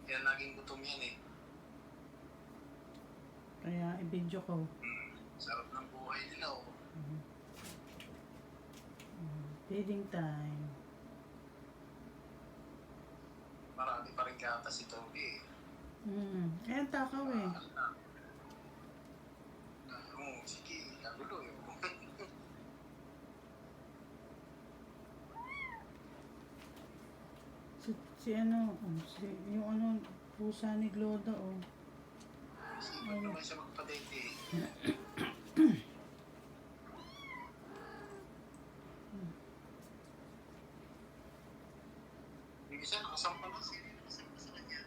Kaya laging gutom yan eh. Kaya i-video ko. Sarap ng buhay nila oh. Feeding time. Marami pa rin kata si Toby eh. Ayan, takaw eh. Sige, kagulo yun. Yung ano, pusa ni Gloda oh. Sipag naman siya magpa-date eh. Yung isa nakasampa na siya. Nakasampa sa kanya.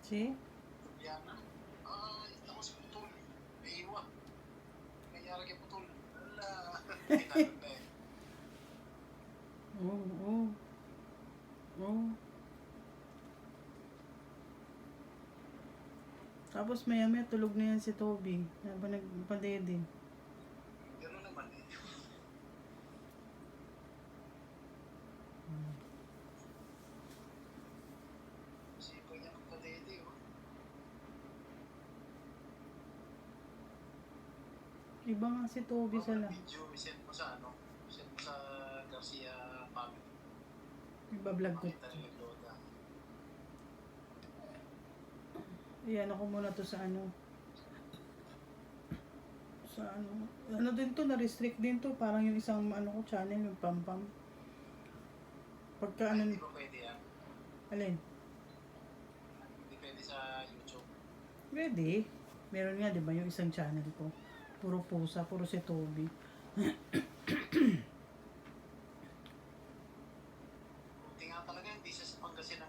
Si? Diana. Ako si Putol. May iwan. Nangyari kay Putol. Wala. Kinanong na eh. Oh. Tapos maya tulog na yan si Toby. Habang nagpadede. Gano'n naman eh. Sipag niya magpa-date oh. Iba nga si Toby sa lang. Video, send mo sa ano? Send mo sa Garcia family. Iba-vlog ko. Makita nila Loda. Iyan ako muna to sa ano. Sa ano. Ano din to, na-restrict din to. Parang yung isang ano ko channel, yung pam-pam. Pagka ano. Hindi ba pwede yan? Alin? Hindi pwede sa YouTube. Pwede. Meron nga, di ba, yung isang channel ko. Puro pusa, puro si Toby. Buti nga talaga, hindi siya sa Pangasinan